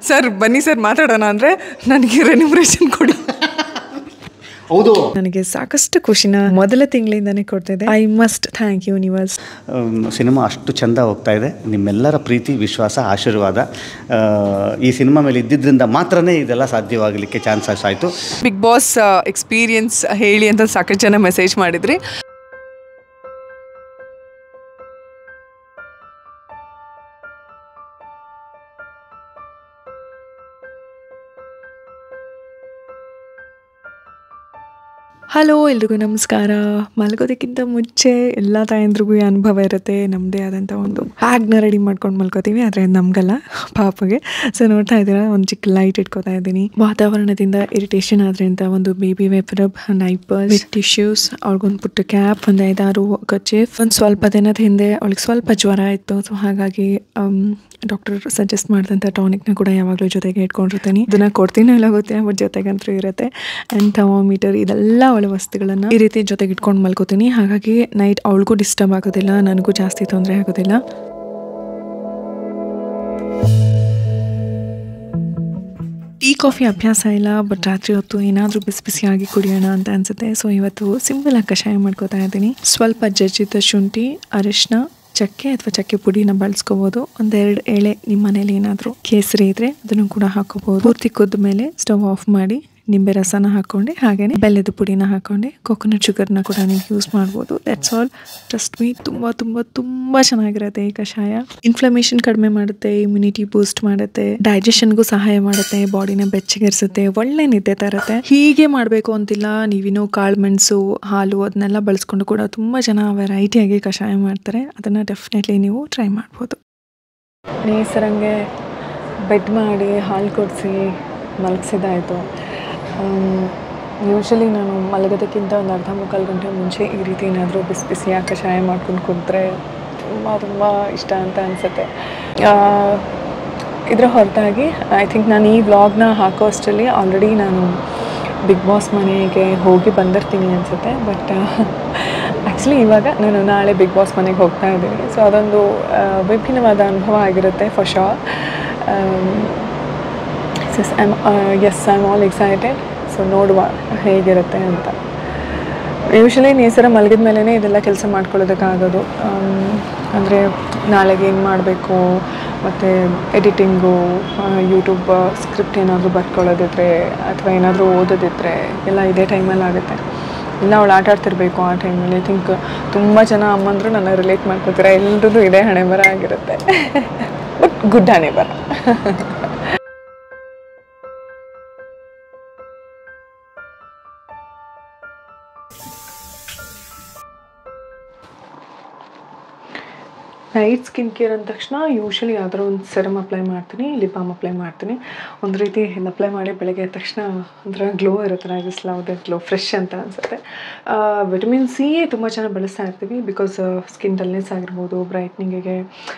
Sir ಬನ್ನಿ sir ಮಾತಾಡೋಣ ಅಂದರೆ ನನಗೆ ರೆನ್ಯುಮರೇಷನ್ ಕೊಡಿ. ಹೌದು, ನನಗೆ ಸಾಕಷ್ಟು ಖುಷಿನ ಮೊದಲ ತಿಂಗಳಿಂದನೇ ಕೊಡ್ತಿದೆ. I must thank universe. Cinema ಅಷ್ಟು ಚೆಂದ ಹೋಗ್ತಾ ಇದೆ. ನಿಮ್ಮೆಲ್ಲರ ಪ್ರೀತಿ, ವಿಶ್ವಾಸ, ಆಶೀರ್ವಾದ ಈ ಸಿನಿಮಾ ಮೇಲೆ ಇದ್ದಿದ್ದರಿಂದ ಮಾತ್ರನೇ ಇದೆಲ್ಲ ಸಾಧ್ಯವಾಗಲಿಕ್ಕೆ ಚಾನ್ಸಸ್ ಆಯಿತು. ಬಿಗ್ ಬಾಸ್ ಎಕ್ಸ್ಪೀರಿಯನ್ಸ್ ಹೇಳಿ ಅಂತ ಸಾಕಷ್ಟು ಜನ ಮೆಸೇಜ್ ಮಾಡಿದ್ರಿ. ಹಲೋ, ಎಲ್ರಿಗೂ ನಮಸ್ಕಾರ. ಮಲ್ಗೋದಕ್ಕಿಂತ ಮುಂಚೆ ಎಲ್ಲ ತಾಯಂದ್ರಿಗೂ ಈ ಅನುಭವ ಇರುತ್ತೆ. ನಮ್ಮದೇ ಆದಂಥ ಒಂದು ಬ್ಯಾಗ್ನ ರೆಡಿ ಮಾಡ್ಕೊಂಡು ಮಲ್ಕೋತೀವಿ, ಆದರೆ ನಮಗಲ್ಲ, ಪಾಪಗೆ. ಸೊ ನೋಡ್ತಾ ಇದ್ದೀರಾ, ಒಂದು ಚಿಕ್ಕ ಲೈಟ್ ಇಟ್ಕೋತಾ ಇದ್ದೀನಿ. ವಾತಾವರಣದಿಂದ ಇರಿಟೇಷನ್ ಆದ್ರಿಂದ ಒಂದು ಬೇಬಿ ವೆಪರಬ್, ಡೈಪರ್ಸ್, ಟಿಶ್ಯೂಸ್, ಅವ್ಳಿಗೊಂದು ಪುಟ್ಟ ಕ್ಯಾಪ್, ಒಂದು 5-6 ಕರ್ಚೀಫ್. ಒಂದು ಸ್ವಲ್ಪ ದಿನದ ಹಿಂದೆ ಅವಳಿಗೆ ಸ್ವಲ್ಪ ಜ್ವರ ಇತ್ತು. ಸೊ ಹಾಗಾಗಿ ಡಾಕ್ಟರ್ ಸಜೆಸ್ಟ್ ಮಾಡಿದಂಥ ಟಾನಿಕ್ನ ಕೂಡ ಯಾವಾಗಲೂ ಜೊತೆಗೆ ಇಟ್ಕೊಂಡಿರ್ತೀನಿ. ಇದನ್ನು ಕೊಡ್ತೀನಿ ಇಲ್ಲ ಗೊತ್ತಿಲ್ಲ, ಬಟ್ ಜೊತೆಗಂತೂ ಇರುತ್ತೆ. ಆ್ಯಂಡ್ ಥರ್ಮೋಮೀಟರ್, ಇದೆಲ್ಲ ಅವಳ ವಸ್ತುಗಳನ್ನು ಈ ರೀತಿ ಜೊತೆಗೆ ಇಟ್ಕೊಂಡು ಮಲ್ಕೋತೀನಿ. ಹಾಗಾಗಿ ನೈಟ್ ಅವಳಿಗೂ ಡಿಸ್ಟರ್ಬ್ ಆಗೋದಿಲ್ಲ, ನನಗೂ ಜಾಸ್ತಿ ತೊಂದರೆ ಆಗೋದಿಲ್ಲ. ಟೀ ಕಾಫಿ ಅಭ್ಯಾಸ ಇಲ್ಲ, ಬಟ್ ರಾತ್ರಿ ಹೊತ್ತು ಏನಾದರೂ ಬಿಸಿ ಬಿಸಿಯಾಗಿ ಕುಡಿಯೋಣ ಅಂತ ಅನಿಸುತ್ತೆ. ಸೊ ಇವತ್ತು ಸಿಂಪಲ್ ಆಗಿ ಕಷಾಯ ಮಾಡ್ಕೋತಾ ಇದ್ದೀನಿ. ಸ್ವಲ್ಪ ಜಜ್ಜಿದ ಶುಂಠಿ, ಅರಿಶಿನ, ಚಕ್ಕೆ ಅಥವಾ ಚಕ್ಕೆ ಪುಡಿನ ಬಳಸ್ಕೋಬಹುದು. 1-2 ಎಳೆ ನಿಮ್ಮ ಮನೇಲಿ ಏನಾದರೂ ಕೇಸರಿ ಇದ್ರೆ ಅದನ್ನು ಕೂಡ ಹಾಕೋಬಹುದು. ಪೂರ್ತಿ ಕುದ್ದ ಮೇಲೆ ಸ್ಟವ್ ಆಫ್ ಮಾಡಿ ನಿಂಬೆ ರಸನ ಹಾಕೊಂಡೆ, ಹಾಗೇನೆ ಬೆಲ್ಲದ ಪುಡಿನ ಹಾಕೊಂಡೆ, ಕೊಕೊನಟ್ ಶುಗರ್ನ ಕೂಡ ನೀವು ಯೂಸ್ ಮಾಡ್ಬೋದು. That's all. ಟ್ರಸ್ಟ್ ಮೀ, ತುಂಬ ತುಂಬ ತುಂಬ ಚೆನ್ನಾಗಿರುತ್ತೆ ಈ ಕಷಾಯ. ಇನ್ಫ್ಲಮೇಷನ್ ಕಡಿಮೆ ಮಾಡುತ್ತೆ, ಇಮ್ಯುನಿಟಿ ಬೂಸ್ಟ್ ಮಾಡುತ್ತೆ, ಡೈಜೆಷನ್ಗೂ ಸಹಾಯ ಮಾಡುತ್ತೆ, ಬಾಡಿನ ಬೆಚ್ಚಗಿರಿಸುತ್ತೆ, ಒಳ್ಳೆ ನಿದ್ದೆ ತರುತ್ತೆ. ಹೀಗೆ ಮಾಡಬೇಕು ಅಂತಿಲ್ಲ. ನೀವಿನ್ನೂ ಕಾಳು ಮೆಣಸು, ಹಾಲು ಅದನ್ನೆಲ್ಲ ಬಳಸ್ಕೊಂಡು ಕೂಡ ತುಂಬ ಜನ ವೆರೈಟಿಯಾಗಿ ಕಷಾಯ ಮಾಡ್ತಾರೆ. ಅದನ್ನು ಡೆಫಿನೆಟ್ಲಿ ನೀವು ಟ್ರೈ ಮಾಡ್ಬೋದು. ನೇಸರಂಗೆ ಬೆಡ್ ಮಾಡಿ ಹಾಲು ಕೊಡಿಸಿ ಮಲಗಿಸಿದಾಯಿತು. ಯೂಶ್ವಲಿ ನಾನು ಮಲಗೋದಕ್ಕಿಂತ ಒಂದು 1/2-3 ಗಂಟೆ ಮುಂಚೆ ಈ ರೀತಿ ಏನಾದರೂ ಬಿಸಿ ಬಿಸಿಯಾಗಿ ಕಷಾಯ ಮಾಡ್ಕೊಂಡು ಕುಂತ್ರೆ ತುಂಬ ತುಂಬ ಇಷ್ಟ ಅಂತ ಅನಿಸುತ್ತೆ. ಇದರ ಹೊರತಾಗಿ ಐ ಥಿಂಕ್ ನಾನು ಈ ವ್ಲಾಗ್ನ ಹಾಕೋ ಅಷ್ಟರಲ್ಲಿ ಆಲ್ರೆಡಿ ನಾನು ಬಿಗ್ ಬಾಸ್ ಮನೆಗೆ ಹೋಗಿ ಬಂದಿರ್ತೀನಿ ಅನಿಸುತ್ತೆ. ಬಟ್ ಆ್ಯಕ್ಚುಲಿ ಇವಾಗ ನಾನು ನಾಳೆ ಬಿಗ್ ಬಾಸ್ ಮನೆಗೆ ಹೋಗ್ತಾ ಇದ್ದೀನಿ. ಸೊ ಅದೊಂದು ವಿಭಿನ್ನವಾದ ಅನುಭವ ಆಗಿರುತ್ತೆ for sure. I am all excited. So ನೋಡುವ ಹೇಗಿರುತ್ತೆ ಅಂತ. ಯೂಶ್ವಲಿ ನೇಸರ ಮಲಗಿದ ಮೇಲೇ ಇದೆಲ್ಲ ಕೆಲಸ ಮಾಡ್ಕೊಳ್ಳೋದಕ್ಕಾಗೋದು. ಅಂದರೆ ನಾಳೆಗೆ ಏನು ಮಾಡಬೇಕು, ಮತ್ತು ಎಡಿಟಿಂಗು, ಯೂಟ್ಯೂಬ್ ಸ್ಕ್ರಿಪ್ಟ್ ಏನಾದರೂ ಬರ್ಕೊಳ್ಳೋದಿದ್ರೆ ಅಥವಾ ಏನಾದರೂ ಓದೋದಿದ್ರೆ ಎಲ್ಲ ಇದೇ ಟೈಮಲ್ಲಿ ಆಗುತ್ತೆ. ಇಲ್ಲ ಅವಳು ಆಟ ಆಡ್ತಿರ್ಬೇಕು ಆ ಟೈಮಲ್ಲಿ. ಐ ಥಿಂಕ್ ತುಂಬ ಜನ ಅಮ್ಮಂದರು ನನ್ನ ರಿಲೇಟ್ ಮಾಡ್ಕೋತಾರೆ. ಎಲ್ಲರದ್ದು ಇದೇ ಹಣೆ ಬರ ಆಗಿರುತ್ತೆ. ಬಟ್ ಗುಡ್ ಹಣೆ ಬರ. ನೈಟ್ ಸ್ಕಿನ್ ಕೇರ್ ಅಂದ ತಕ್ಷಣ ಯೂಶ್ವಲಿ ಯಾವ್ದಾರು ಒಂದು ಸೆರಮ್ ಅಪ್ಲೈ ಮಾಡ್ತೀನಿ, ಲಿಪ್ ಬಾಮ್ ಅಪ್ಲೈ ಮಾಡ್ತೀನಿ. ಒಂದು ರೀತಿ ಅಪ್ಲೈ ಮಾಡಿ ಬೆಳಗ್ಗೆ ಎದ್ದ ತಕ್ಷಣ ಒಂಥರ ಗ್ಲೋ ಇರುತ್ತೆ. I just love that glow, fresh ಅಂತ ಅನಿಸುತ್ತೆ. ವಿಟಮಿನ್ ಸಿ ತುಂಬ ಚೆನ್ನಾಗಿ ಬಳಸ್ತಾ ಇರ್ತೀವಿ. ಬಿಕಾಸ್ ಸ್ಕಿನ್ ಡಲ್ನೆಸ್ ಆಗಿರ್ಬೋದು, ಬ್ರೈಟ್ನಿಂಗಿಗೆ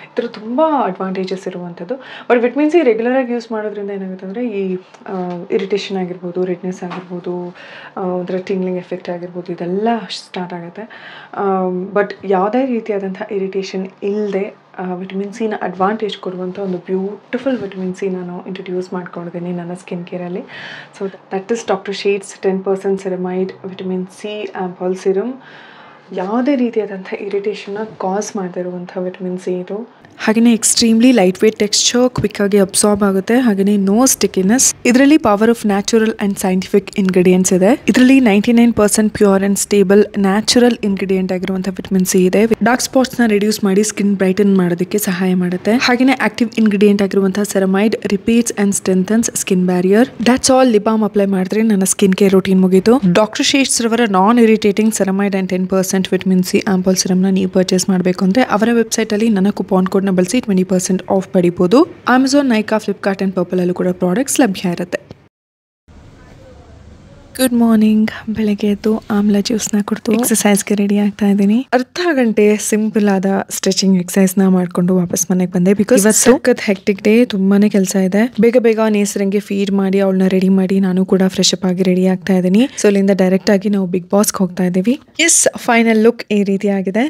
ಈ ಥರ ತುಂಬ ಅಡ್ವಾಂಟೇಜಸ್ ಇರುವಂಥದ್ದು. ಬಟ್ ವಿಟಮಿನ್ ಸಿ ರೆಗ್ಯುಲರಾಗಿ ಯೂಸ್ ಮಾಡೋದ್ರಿಂದ ಏನಾಗುತ್ತೆ ಅಂದರೆ ಈ ಇರಿಟೇಷನ್ ಆಗಿರ್ಬೋದು, ರೆಡ್ನೆಸ್ ಆಗಿರ್ಬೋದು, ಒಂಥರ ಟಿಂಗ್ಲಿಂಗ್ ಎಫೆಕ್ಟ್ ಆಗಿರ್ಬೋದು, ಇದೆಲ್ಲ ಸ್ಟಾರ್ಟ್ ಆಗುತ್ತೆ. ಬಟ್ ಯಾವುದೇ ರೀತಿಯಾದಂಥ ಇರಿಟೇಷನ್ ಇಲ್ಲದೆ ವಿಟಮಿನ್ ಸಿನ ಅಡ್ವಾಂಟೇಜ್ ಕೊಡುವಂಥ ಒಂದು ಬ್ಯೂಟಿಫುಲ್ ವಿಟಮಿನ್ ಸಿ ನಾನು ಇಂಟ್ರೊಡ್ಯೂಸ್ ಮಾಡ್ಕೊಂಡಿದ್ದೀನಿ ನನ್ನ ಸ್ಕಿನ್ ಕೇರಲ್ಲಿ. So that is doctor Sheth's 10% ceramide vitamin C ampoule serum. ಯಾವುದೇ ರೀತಿಯಾದಂಥ ಇರಿಟೇಷನ್ನ ಕಾಸ್ ಮಾಡದೇ ಇರುವಂಥ ವಿಟಮಿನ್ ಸಿ ಇದು. ಹಾಗೆಯೇ extremely light weight texture, quick ಆಗಿ ಅಬ್ಸಾರ್ಬ್ ಆಗುತ್ತೆ. ಹಾಗೆಯೇ ನೋ ಸ್ಟಿಕಿನೆಸ್. ಇದರಲ್ಲಿ power of natural and scientific ingredients ಇದೆ. ಇದರಲ್ಲಿ 99% pure and stable natural ingredient ಆಗಿರುವಂತಹ ವಿಟಮಿನ್ ಸಿ ಇದೆ. ಡಾರ್ಕ್ ಸ್ಪಾಟ್ಸ್ ನ ರಿಡ್ಯೂಸ್ ಮಾಡಿ ಸ್ಕಿನ್ ಬ್ರೈಟನ್ ಮಾಡೋದಕ್ಕೆ ಸಹಾಯ ಮಾಡುತ್ತೆ. ಹಾಗೆಯೇ ಆಕ್ಟಿವ್ ಇಂಗ್ರೀಡಿಯೆಂಟ್ ಆಗಿರುವಂತಹ ceramide repeats and strengthens skin barrier. That's all. Lip balm apply ಮಾಡಿದ್ರೆ ನನ್ನ ಸ್ಕಿನ್ ಕೇರ್ ರೂಟೀನ್ ಮುಗಿತು. ಡಾಕ್ಟರ್ ಶೇಡ್ಸ್ ರವರ non irritating ಸೆರಮೈಡ್ and 10% vitamin C ampoule serum ನ ನೀವು ಪರ್ಚೇಸ್ ಮಾಡಬೇಕು ಅಂದ್ರೆ ಅವರ ವೆಬ್ಸೈಟ್ ಅಲ್ಲಿ ನನ್ನ ಕೂಪನ್ ಕೋಡ್ ಬಳಸಿ 20% ಆಫ್ ಪಡಿಬಹುದು. Amazon, Nykaa, Flipkart and purple ಅಲ್ಲೂ ಕೂಡ ಪ್ರಾಡಕ್ಟ್ಸ್ ಲಭ್ಯ ಇರುತ್ತೆ. Good morning. ಬೆಳಗ್ಗೆ ಎದ್ದು ಆಮ್ಲ ಜ್ಯೂಸ್ನ ಕುಡಿದು ಎಕ್ಸಸೈಸ್ಗೆ ರೆಡಿ ಆಗ್ತಾ ಇದ್ದೀನಿ. ಅರ್ಧ ಗಂಟೆ ಸಿಂಪಲ್ ಆದ ಸ್ಟ್ರೆಚಿಂಗ್ ಎಕ್ಸಸೈಸ್ನ ಮಾಡ್ಕೊಂಡು ವಾಪಸ್ ಮನೆಗೆ ಬಂದೆ. ಬಿಕಾಸ್ ಸಖತ್ ಹೆಕ್ಟಿಕ್ ಡೇ, ತುಂಬಾನೇ ಕೆಲಸ ಇದೆ. ಬೇಗ ಬೇಗ ನೇಸರಂಗೆ ಫೀಡ್ ಮಾಡಿ ಅವಳನ್ನ ರೆಡಿ ಮಾಡಿ ನಾನು ಕೂಡ ಫ್ರೆಶ್ ಅಪ್ ಆಗಿ ರೆಡಿ ಆಗ್ತಾ ಇದ್ದೀನಿ. ಸೊ ಇಲ್ಲಿಂದ ಡೈರೆಕ್ಟ್ ಆಗಿ ನಾವು ಬಿಗ್ ಬಾಸ್ಗೆ ಹೋಗ್ತಾ ಇದ್ದೀವಿ. ಎಸ್, ಫೈನಲ್ ಲುಕ್ ಈ ರೀತಿ ಆಗಿದೆ.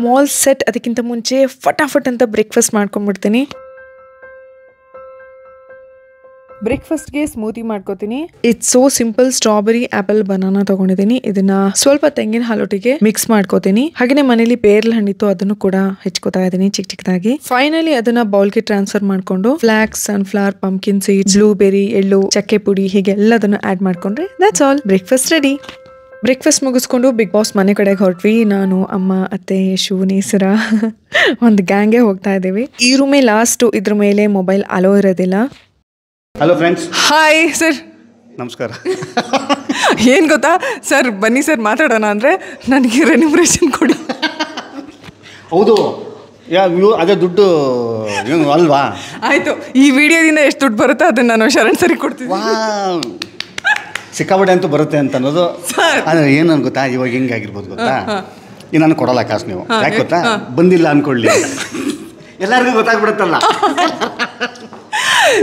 Mall set. ಅದಕ್ಕಿಂತ ಮುಂಚೆ ಫಟಾಫಟ್ ಅಂತ ಬ್ರೇಕ್ಫಾಸ್ಟ್ ಮಾಡ್ಕೊಂಡ್ಬಿಡ್ತೀನಿ. ಬ್ರೇಕ್ಫಾಸ್ಟ್ಗೆ ಸ್ಮೂತಿ ಮಾಡ್ಕೋತೀನಿ. It's so simple. Strawberry, apple, banana ತಗೊಂಡಿದ್ದೀನಿ. ಇದನ್ನ ಸ್ವಲ್ಪ ತೆಂಗಿನ ಹಾಲೊಟ್ಟಿಗೆ ಮಿಕ್ಸ್ ಮಾಡ್ಕೋತೀನಿ. ಹಾಗೆ ಮನೇಲಿ ಪೇರ್ಲ ಹಣ್ಣಿತ್ತು, ಅದನ್ನು ಕೂಡ ಹೆಚ್ಕೋತಾ ಇದ್ದೀನಿ ಚಿಕ್ಕ ಚಿಕ್ಕದಾಗಿ. ಫೈನಲಿ ಅದನ್ನ ಬೌಲ್ಗೆ ಟ್ರಾನ್ಸ್ಫರ್ ಮಾಡ್ಕೊಂಡು flax, sunflower, pumpkin seeds, blueberry, ಎಳ್ಳು, ಚಕ್ಕೆ ಪುಡಿ ಹೀಗೆ ಎಲ್ಲದನ್ನು ಆಡ್ ಮಾಡ್ಕೊಂಡ್ರೆ that's all, breakfast ready. Breakfast ಮುಗಿಸ್ಕೊಂಡು ಬಿಗ್ ಬಾಸ್ ಮನೆ ಕಡೆಗೆ ಹೊರಟ್ವಿ. ನಾನು, ಅಮ್ಮ, ಅತ್ತೆ, ಯಶು, ನೇಸರ ಒಂದು ಗ್ಯಾಂಗ್ಗೆ ಹೋಗ್ತಾ ಇದ್ದೀವಿ. ಈ ರೂಮೇ ಲಾಸ್ಟ್. ಇದ್ರ ಮೇಲೆ ಮೊಬೈಲ್ ಅಲೋ ಇರೋದಿಲ್ಲ. Hello friends. Hi sir. ನಮಸ್ಕಾರ. ಏನು ಗೊತ್ತಾ ಸರ್, ಬನ್ನಿ ಸರ್ ಮಾತಾಡೋಣ ಅಂದರೆ ನನಗೆ ರೆನ್ಯುಮರೇಷನ್ ಕೊಡಿ. ಹೌದು, ಅದೇ ದುಡ್ಡು ಅಲ್ವಾ? ಆಯಿತು, ಈ ವಿಡಿಯೋದಿಂದ ಎಷ್ಟು ದುಡ್ಡು ಬರುತ್ತೋ ಅದನ್ನು ನಾನು ಶರಣ್ ಸರಿ ಕೊಡ್ತೀನಿ. ಸಿಕ್ಕಾಬಟ್ಟೆ ಅಂತೂ ಬರುತ್ತೆ ಅಂತ ಅನ್ನೋದು. ಆದರೆ ಏನು ಗೊತ್ತಾ, ಇವಾಗ ಹೆಂಗಾಗಿರ್ಬೋದು ಗೊತ್ತಾ, ಈ ನಾನು ಕೊಡಲ್ಲ ಕಾಸು ನೀವು, ಯಾಕೆ ಗೊತ್ತಾ, ಬಂದಿಲ್ಲ ಅಂದ್ಕೊಳ್ಳಿ, ಎಲ್ಲರಿಗೂ ಗೊತ್ತಾಗ್ಬಿಡುತ್ತಲ್ಲ.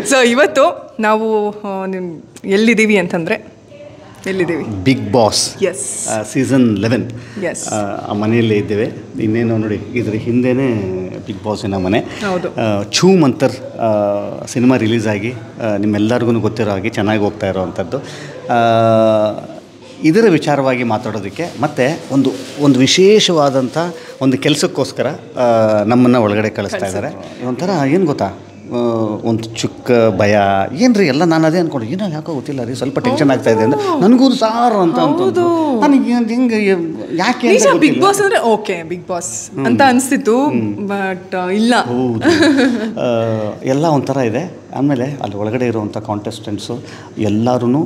ಸೊ ಇವತ್ತು ನಾವು ಎಲ್ಲಿದ್ದೀವಿ ಅಂತಂದರೆ, ಎಲ್ಲಿದ್ದೀವಿ? ಬಿಗ್ ಬಾಸ್ ಸೀಸನ್ 11 ಆ ಮನೆಯಲ್ಲೇ ಇದ್ದೇವೆ. ಇನ್ನೇನು ನೋಡಿ, ಇದ್ರ ಹಿಂದೆನೇ ಬಿಗ್ ಬಾಸಿನ ಮನೆ. ಛೂ ಮಂತರ್ ಸಿನಿಮಾ ರಿಲೀಸ್ ಆಗಿ ನಿಮ್ಮೆಲ್ಲರಿಗೂ ಗೊತ್ತಿರೋ ಹಾಗೆ ಚೆನ್ನಾಗಿ ಹೋಗ್ತಾ ಇರೋವಂಥದ್ದು. ಇದರ ವಿಚಾರವಾಗಿ ಮಾತಾಡೋದಕ್ಕೆ ಮತ್ತು ಒಂದು ವಿಶೇಷವಾದಂಥ ಒಂದು ಕೆಲಸಕ್ಕೋಸ್ಕರ ನಮ್ಮನ್ನು ಒಳಗಡೆ ಕಳಿಸ್ತಾ ಇದ್ದಾರೆ. ಒಂಥರ ಏನು ಗೊತ್ತಾ, ಒಂದು ಚಿಕ್ಕ ಭಯ ಏನ್ರಿ ಎಲ್ಲ ನಾನು ಅದೇ ಅಂದ್ಕೊಂಡು, ಏನೋ ಯಾಕೋ ಗೊತ್ತಿಲ್ಲ ರೀ, ಸ್ವಲ್ಪ ಟೆನ್ಷನ್ ಆಗ್ತಾ ಇದೆ ಅಂದರೆ ನನಗೂ ಸಾರು ಅಂತ ನನಗೆ ಹೆಂಗೆ ಯಾಕೆ ಬಿಗ್ ಬಾಸ್ ಅಂದರೆ ಓಕೆ ಬಿಗ್ ಬಾಸ್ ಅಂತ ಅನಿಸ್ತಿತ್ತು, ಬಟ್ ಇಲ್ಲ. ಹೌದು, ಎಲ್ಲ ಒಂಥರ ಇದೆ. ಆಮೇಲೆ ಅಲ್ಲಿ ಒಳಗಡೆ ಇರುವಂಥ ಕಾಂಟೆಸ್ಟೆಂಟ್ಸು ಎಲ್ಲರೂ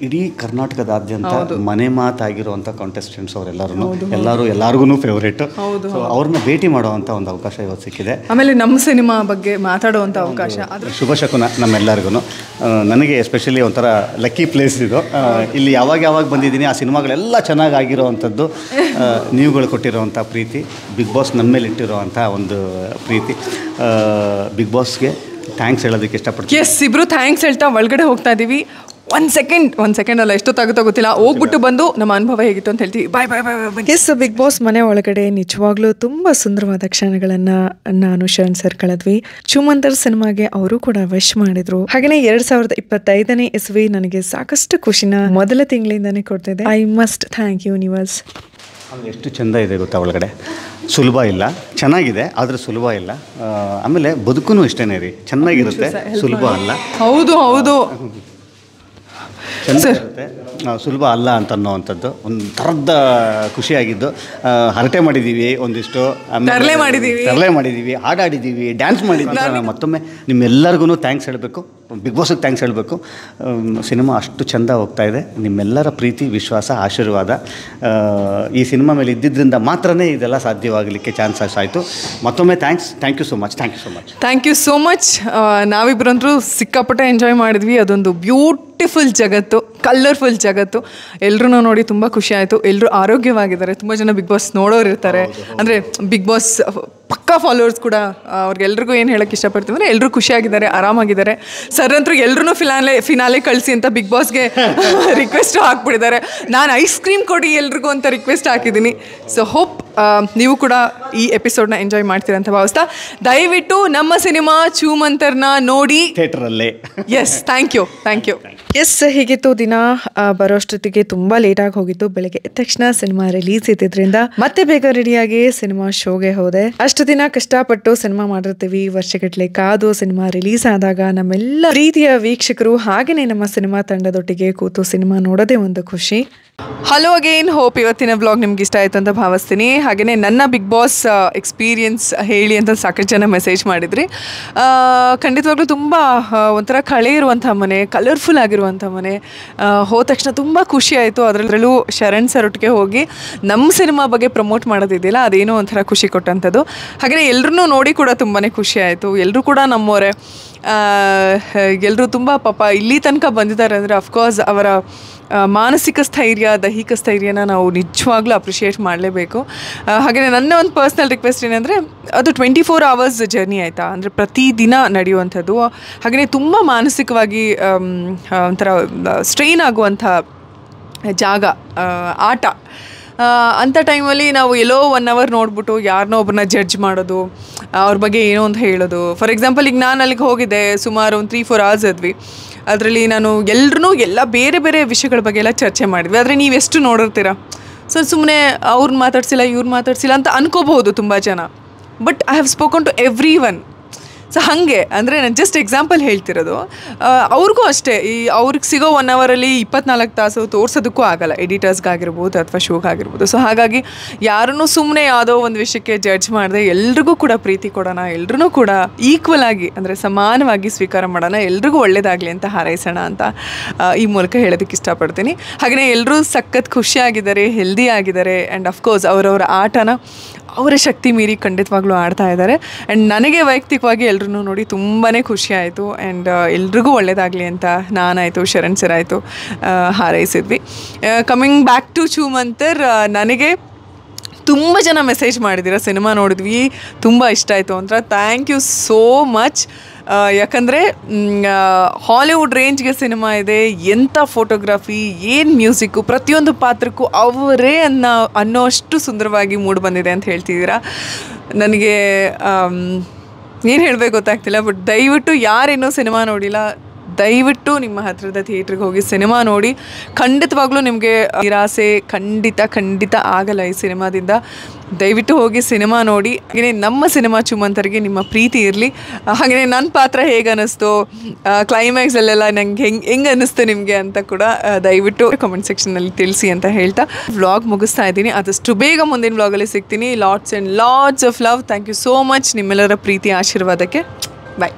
ಇಡೀ ಕರ್ನಾಟಕದಾದ್ಯಂತ ಮನೆ ಮಾತಾಗಿರುವಂಥ ಕಾಂಟೆಸ್ಟೆಂಟ್ಸ್ ಎಲ್ಲರಿಗೂ ಫೇವ್ರೇಟು. ಸೊ ಅವ್ರನ್ನ ಭೇಟಿ ಮಾಡುವಂಥ ಒಂದು ಅವಕಾಶ ಇವತ್ತು ಸಿಕ್ಕಿದೆ. ಆಮೇಲೆ ನಮ್ಮ ಸಿನಿಮಾ ಬಗ್ಗೆ ಮಾತಾಡುವಂಥ ಅವಕಾಶ, ಶುಭ ಶಕುನ ನಮ್ಮೆಲ್ಲರಿಗೂ. ನನಗೆ ಎಸ್ಪೆಷಲಿ ಒಂಥರ ಲಕ್ಕಿ ಪ್ಲೇಸ್ ಇದು. ಇಲ್ಲಿ ಯಾವಾಗ ಬಂದಿದ್ದೀನಿ, ಆ ಸಿನಿಮಾಗಳೆಲ್ಲ ಚೆನ್ನಾಗಿ ಆಗಿರೋವಂಥದ್ದು, ನೀವುಗಳು ಕೊಟ್ಟಿರೋವಂಥ ಪ್ರೀತಿ, ಬಿಗ್ ಬಾಸ್ ನಮ್ಮ ಮೇಲೆ ಇಟ್ಟಿರೋವಂಥ ಒಂದು ಪ್ರೀತಿ, ಬಿಗ್ ಬಾಸ್ಗೆ ಥ್ಯಾಂಕ್ಸ್ ಹೇಳೋದಕ್ಕೆ ಇಷ್ಟಪಡ್ತೀನಿ. ಎಸ್, ಇಬ್ಬರು ಥ್ಯಾಂಕ್ಸ್ ಹೇಳ್ತಾ ಒಳಗಡೆ ಹೋಗ್ತಾ ಇದ್ದೀವಿ. ಒಂದು ಸೆಕೆಂಡ್ ಅಲ್ಲ, ಎಷ್ಟೊತ್ತಾಗುತ್ತೋ ಗೊತ್ತಿಲ್ಲ, ಹೋಗ್ಬಿಟ್ಟು ಬಂದು ನಮ್ಮ ಅನುಭವ ಹೇಗಿತ್ತು ಅಂತ ಹೇಳ್ತೀವಿ. ಬಾಯ್. ಎಸ್, ಬಿಗ್ ಬಾಸ್ ಮನೆ ಒಳಗಡೆ ನಿಜವಾಗ್ಲೂ ತುಂಬ ಸುಂದರವಾದ ಕ್ಷಣಗಳನ್ನು ನಾನು ಶರಣ್ ಸರ್ ಕಳೆದ್ವಿ. ಚುಮಂತರ್ ಸಿನಿಮಾಗೆ ಅವರು ಕೂಡ ವಿಶ್ ಮಾಡಿದ್ರು. ಹಾಗೆಯೇ 2025ನೇ ಇಸ್ವಿ ನನಗೆ ಸಾಕಷ್ಟು ಖುಷಿನ ಮೊದಲ ತಿಂಗಳಿಂದಾನೇ ಕೊಡ್ತಿದೆ. I must thank universe. ಎಷ್ಟು ಚೆಂದ ಇದೆ ಗೊತ್ತಾ, ಒಳಗಡೆ ಸುಲಭ ಇಲ್ಲ, ಚೆನ್ನಾಗಿದೆ ಆದರೆ ಸುಲಭ ಇಲ್ಲ. ಆಮೇಲೆ ಬದುಕು ಇಷ್ಟೇ ರೀ, ಚೆನ್ನಾಗಿರುತ್ತೆ, ಸುಲಭ ಅಲ್ಲ. ಹೌದು ಚೆನ್ನಾಗಿರುತ್ತೆ, ಸುಲಭ ಅಲ್ಲ ಅಂತ ಅನ್ನೋವಂಥದ್ದು ಒಂದು ಥರದ ಖುಷಿಯಾಗಿದ್ದು. ಹರಟೆ ಮಾಡಿದ್ದೀವಿ, ಒಂದಿಷ್ಟು ತರಲೆ ಮಾಡಿದ್ದೀವಿ, ಹಾಡಾಡಿದ್ದೀವಿ, ಡ್ಯಾನ್ಸ್ ಮಾಡಿದ್ದೀವಿ. ಮತ್ತೊಮ್ಮೆ ನಿಮ್ಮೆಲ್ಲರಿಗೂ ಥ್ಯಾಂಕ್ಸ್ ಹೇಳಬೇಕು, ಬಿಗ್ ಬಾಸ್ಗೆ ಥ್ಯಾಂಕ್ಸ್ ಹೇಳಬೇಕು. ಸಿನಿಮಾ ಅಷ್ಟು ಚೆಂದ ಹೋಗ್ತಾ ಇದೆ. ನಿಮ್ಮೆಲ್ಲರ ಪ್ರೀತಿ, ವಿಶ್ವಾಸ, ಆಶೀರ್ವಾದ ಈ ಸಿನಿಮಾ ಮೇಲೆ ಇದ್ದಿದ್ದರಿಂದ ಮಾತ್ರನೇ ಇದೆಲ್ಲ ಸಾಧ್ಯವಾಗಲಿಕ್ಕೆ ಚಾನ್ಸಸ್ ಆಯಿತು. ಮತ್ತೊಮ್ಮೆ ಥ್ಯಾಂಕ್ ಯು ಸೋ ಮಚ್. ನಾವಿಬ್ಬರಂತರೂ ಸಿಕ್ಕಾಪಟ್ಟೆ ಎಂಜಾಯ್ ಮಾಡಿದ್ವಿ. ಅದೊಂದು ಬ್ಯೂಟಿಫುಲ್ ಜಗತ್ತು, ಕಲರ್ಫುಲ್ ಜಗತ್ತು. ಎಲ್ಲರೂ ನೋಡಿ ತುಂಬ ಖುಷಿ ಆಯಿತು. ಎಲ್ಲರೂ ಆರೋಗ್ಯವಾಗಿದ್ದಾರೆ. ತುಂಬ ಜನ ಬಿಗ್ ಬಾಸ್ ನೋಡೋರು ಇರ್ತಾರೆ, ಅಂದರೆ ಬಿಗ್ ಬಾಸ್ ಪಕ್ಕಾ ಫಾಲೋವರ್ಸ್ ಕೂಡ. ಅವ್ರಿಗೆಲ್ರಿಗೂ ಏನು ಹೇಳೋಕ್ಕೆ ಇಷ್ಟಪಡ್ತೀವಿ ಅಂದರೆ ಎಲ್ಲರೂ ಖುಷಿಯಾಗಿದ್ದಾರೆ, ಆರಾಮಾಗಿದ್ದಾರೆ. ಸರ್ ಅಂತೂ ಎಲ್ಲರೂ ಫಿನಾಲೆ ಕಳಿಸಿ ಅಂತ ಬಿಗ್ ಬಾಸ್ಗೆ ರಿಕ್ವೆಸ್ಟು ಹಾಕ್ಬಿಟ್ಟಿದ್ದಾರೆ. ನಾನು ಐಸ್ ಕ್ರೀಮ್ ಕೊಡಿ ಎಲ್ರಿಗೂ ಅಂತ ರಿಕ್ವೆಸ್ಟ್ ಹಾಕಿದ್ದೀನಿ. ಸೊ ಹೋಪ್ ನೀವು ಕೂಡ ಈ ಎಪಿಸೋಡ್ನ ಎಂಜಾಯ್ ಮಾಡ್ತೀರ ಅಂತ ಭಾವಿಸ್ತಾ, ದಯವಿಟ್ಟು ನಮ್ಮ ಸಿನಿಮಾ ಚೂಮಂತರ್ನ ನೋಡಿ ಥಿಯೇಟರಲ್ಲೇ. Yes, thank you. ಎಸ್, ಹೀಗಿತ್ತು ದಿನ. ಬರೋಷ್ಟೊತ್ತಿಗೆ ತುಂಬ ಲೇಟಾಗಿ ಹೋಗಿತ್ತು. ಬೆಳಗ್ಗೆ ಎದ್ದ ತಕ್ಷಣ ಸಿನಿಮಾ ರಿಲೀಸ್ ಇದ್ದಿದ್ರಿಂದ ಮತ್ತೆ ಬೇಗ ರೆಡಿಯಾಗಿ ಸಿನಿಮಾ ಶೋಗೆ ಹೋದೆ. ಅಷ್ಟು ದಿನ ಕಷ್ಟಪಟ್ಟು ಸಿನಿಮಾ ಮಾಡಿರ್ತೀವಿ, ವರ್ಷಗಟ್ಟಲೆ ಕಾದು ಸಿನಿಮಾ ರಿಲೀಸ್ ಆದಾಗ ನಮ್ಮೆಲ್ಲ ಪ್ರೀತಿಯ ವೀಕ್ಷಕರು ಹಾಗೆಯೇ ನಮ್ಮ ಸಿನಿಮಾ ತಂಡದೊಟ್ಟಿಗೆ ಕೂತು ಸಿನಿಮಾ ನೋಡೋದೇ ಒಂದು ಖುಷಿ. ಹಲೋ ಅಗೇನ್, ಹೋಪ್ ಇವತ್ತಿನ ವ್ಲಾಗ್ ನಿಮ್ಗೆ ಇಷ್ಟ ಆಯಿತು ಅಂತ ಭಾವಿಸ್ತೀನಿ. ಹಾಗೆಯೇ ನನ್ನ ಬಿಗ್ ಬಾಸ್ ಎಕ್ಸ್ಪೀರಿಯನ್ಸ್ ಹೇಳಿ ಅಂತ ಸಾಕಷ್ಟು ಜನ ಮೆಸೇಜ್ ಮಾಡಿದ್ರಿ. ಖಂಡಿತವಾಗ್ಲೂ ತುಂಬ ಒಂಥರ ಕಳೆ ಇರುವಂಥ ಮನೆ, ಕಲರ್ಫುಲ್ ಆಗಿರುವಂಥ ಮನೆ. ಹೋದ ತಕ್ಷಣ ತುಂಬ ಖುಷಿ ಆಯಿತು. ಅದರಲ್ಲೂ ಶರಣ್ ಸರ್ ಒಟ್ಟಿಗೆ ಹೋಗಿ ನಮ್ಮ ಸಿನಿಮಾ ಬಗ್ಗೆ ಪ್ರಮೋಟ್ ಮಾಡೋದಿದೆಯಲ್ಲ, ಅದೇನೋ ಒಂಥರ ಖುಷಿ ಕೊಟ್ಟಂಥದ್ದು. ಹಾಗೆಯೇ ಎಲ್ಲರೂ ನೋಡಿ ಕೂಡ ತುಂಬಾ ಖುಷಿ ಆಯಿತು. ಎಲ್ಲರೂ ಕೂಡ ನಮ್ಮವರೇ. ಎಲ್ಲರೂ ತುಂಬ ಪಾಪ ಇಲ್ಲಿ ತನಕ ಬಂದಿದ್ದಾರೆ ಅಂದರೆ ಅಫ್ಕೋರ್ಸ್ ಅವರ ಮಾನಸಿಕ ಸ್ಥೈರ್ಯ, ದೈಹಿಕ ಸ್ಥೈರ್ಯನ ನಾವು ನಿಜವಾಗ್ಲೂ ಅಪ್ರಿಷಿಯೇಟ್ ಮಾಡಲೇಬೇಕು. ಹಾಗೆಯೇ ನನ್ನ ಒಂದು ಪರ್ಸ್ನಲ್ ರಿಕ್ವೆಸ್ಟ್ ಏನಂದರೆ, ಅದು 24 hours ಜರ್ನಿ ಆಯಿತಾ, ಅಂದರೆ ಪ್ರತಿದಿನ ನಡೆಯುವಂಥದ್ದು. ಹಾಗೆಯೇ ತುಂಬ ಮಾನಸಿಕವಾಗಿ ಒಂಥರ ಸ್ಟ್ರೈನ್ ಆಗುವಂಥ ಜಾಗ, ಆಟ. ಅಂಥ ಟೈಮಲ್ಲಿ ನಾವು ಎಲ್ಲೋ 1 hour ನೋಡ್ಬಿಟ್ಟು ಯಾರನ್ನೋ ಒಬ್ಬರನ್ನ ಜಡ್ಜ್ ಮಾಡೋದು, ಅವ್ರ ಬಗ್ಗೆ ಏನೋ ಒಂದು ಹೇಳೋದು. ಫಾರ್ ಎಕ್ಸಾಂಪಲ್ ಈಗ ನಾನು ಅಲ್ಲಿಗೆ ಹೋಗಿದ್ದೆ, ಸುಮಾರು ಒಂದು 3-4 hours ಇದ್ವಿ. ಅದರಲ್ಲಿ ನಾನು ಎಲ್ಲರೂ ಎಲ್ಲ ಬೇರೆ ಬೇರೆ ವಿಷಯಗಳ ಬಗ್ಗೆ ಎಲ್ಲ ಚರ್ಚೆ ಮಾಡಿದ್ವಿ. ಆದರೆ ನೀವೆಷ್ಟು ನೋಡಿರ್ತೀರ, ಸೊ ಸುಮ್ಮನೆ ಅವ್ರನ್ನ ಮಾತಾಡ್ಸಿಲ್ಲ ಇವ್ರು ಮಾತಾಡ್ಸಿಲ್ಲ ಅಂತ ಅನ್ಕೋಬಹುದು ತುಂಬ ಜನ. But I have spoken to everyone. So ಹಾಗೆ ಅಂದರೆ ನಾನು ಜಸ್ಟ್ ಎಕ್ಸಾಂಪಲ್ ಹೇಳ್ತಿರೋದು. ಅವ್ರಿಗೂ ಅಷ್ಟೇ, ಈ ಅವ್ರಿಗೆ ಸಿಗೋ 1 ಅವರಲ್ಲಿ 24 ತಾಸು ತೋರಿಸೋದಕ್ಕೂ ಆಗಲ್ಲ, ಎಡಿಟರ್ಸ್ಗಾಗಿರ್ಬೋದು ಅಥವಾ ಶೋಗಾಗಿರ್ಬೋದು. ಸೊ ಹಾಗಾಗಿ ಯಾರನ್ನೂ ಸುಮ್ಮನೆ ಯಾವುದೋ ಒಂದು ವಿಷಯಕ್ಕೆ ಜಡ್ಜ್ ಮಾಡಿದೆ, ಎಲ್ರಿಗೂ ಕೂಡ ಪ್ರೀತಿ ಕೊಡೋಣ, ಎಲ್ರೂ ಕೂಡ ಈಕ್ವಲ್ ಆಗಿ ಅಂದರೆ ಸಮಾನವಾಗಿ ಸ್ವೀಕಾರ ಮಾಡೋಣ, ಎಲ್ರಿಗೂ ಒಳ್ಳೇದಾಗಲಿ ಅಂತ ಹಾರೈಸೋಣ ಅಂತ ಈ ಮೂಲಕ ಹೇಳೋದಕ್ಕೆ ಇಷ್ಟಪಡ್ತೀನಿ. ಹಾಗೆಯೇ ಎಲ್ಲರೂ ಸಖತ್ ಖುಷಿಯಾಗಿದ್ದಾರೆ, ಹೆಲ್ದಿ ಆಗಿದ್ದಾರೆ, ಆ್ಯಂಡ್ ಅಫ್ಕೋರ್ಸ್ ಅವರವರ ಆಟನ ಅವರ ಶಕ್ತಿ ಮೀರಿ ಖಂಡಿತವಾಗ್ಲೂ ಆಡ್ತಾ ಇದ್ದಾರೆ. ಆ್ಯಂಡ್ ನನಗೆ ವೈಯಕ್ತಿಕವಾಗಿ ಎಲ್ಲರೂ ನೋಡಿ ತುಂಬಾ ಖುಷಿ ಆಯಿತು. ಆ್ಯಂಡ್ ಎಲ್ರಿಗೂ ಒಳ್ಳೆಯದಾಗಲಿ ಅಂತ ನಾನಾಯಿತು, ಶರಣ್ ಸರ್ ಆಯಿತು ಹಾರೈಸಿದ್ವಿ. ಕಮಿಂಗ್ ಬ್ಯಾಕ್ ಟು ಚೂಮಂತರ್, ನನಗೆ ತುಂಬ ಜನ ಮೆಸೇಜ್ ಮಾಡಿದ್ದೀರ, ಸಿನಿಮಾ ನೋಡಿದ್ವಿ ತುಂಬ ಇಷ್ಟ ಆಯಿತು ಅಂತ. Thank you so much. ಯಾಕಂದರೆ ಹಾಲಿವುಡ್ ರೇಂಜ್ಗೆ ಸಿನಿಮಾ ಇದೆ, ಎಂಥ ಫೋಟೋಗ್ರಫಿ, ಏನು ಮ್ಯೂಸಿಕ್ಕು, ಪ್ರತಿಯೊಂದು ಪಾತ್ರಕ್ಕೂ ಅವರೇ ಅನ್ನೋಷ್ಟು ಸುಂದರವಾಗಿ ಮೂಡಿ ಬಂದಿದೆ ಅಂತ ಹೇಳ್ತಿದ್ದೀರಾ. ನನಗೆ ಏನು ಹೇಳಬೇಕು ಗೊತ್ತಾಗ್ತಿಲ್ಲ. ಬಟ್ ದಯವಿಟ್ಟು ಯಾರೇನೋ ಸಿನಿಮಾ ನೋಡಿಲ್ಲ, ದಯವಿಟ್ಟು ನಿಮ್ಮ ಹತ್ತಿರದ ಥಿಯೇಟ್ರಿಗೆ ಹೋಗಿ ಸಿನಿಮಾ ನೋಡಿ. ಖಂಡಿತವಾಗ್ಲೂ ನಿಮಗೆ ನಿರಾಸೆ ಖಂಡಿತ ಆಗಲ್ಲ ಈ ಸಿನಿಮಾದಿಂದ. ದಯವಿಟ್ಟು ಹೋಗಿ ಸಿನಿಮಾ ನೋಡಿ. ಹಾಗೆಯೇ ನಮ್ಮ ಸಿನಿಮಾ ಚೂಮಂತರ್ಗೆ ನಿಮ್ಮ ಪ್ರೀತಿ ಇರಲಿ. ಹಾಗೆಯೇ ನನ್ನ ಪಾತ್ರ ಹೇಗೆ ಅನ್ನಿಸ್ತು, ಕ್ಲೈಮ್ಯಾಕ್ಸಲ್ಲೆಲ್ಲ ನಂಗೆ ಹೆಂಗೆ ಅನ್ನಿಸ್ತು ನಿಮಗೆ ಅಂತ ಕೂಡ ದಯವಿಟ್ಟು ಕಮೆಂಟ್ ಸೆಕ್ಷನಲ್ಲಿ ತಿಳಿಸಿ ಅಂತ ಹೇಳ್ತಾ ವ್ಲಾಗ್ ಮುಗಿಸ್ತಾ ಇದ್ದೀನಿ. ಆದಷ್ಟು ಬೇಗ ಮುಂದಿನ ವ್ಲಾಗಲ್ಲಿ ಸಿಗ್ತೀನಿ. Lots and lots of love. Thank you so much ನಿಮ್ಮೆಲ್ಲರ ಪ್ರೀತಿ ಆಶೀರ್ವಾದಕ್ಕೆ. ಬಾಯ್.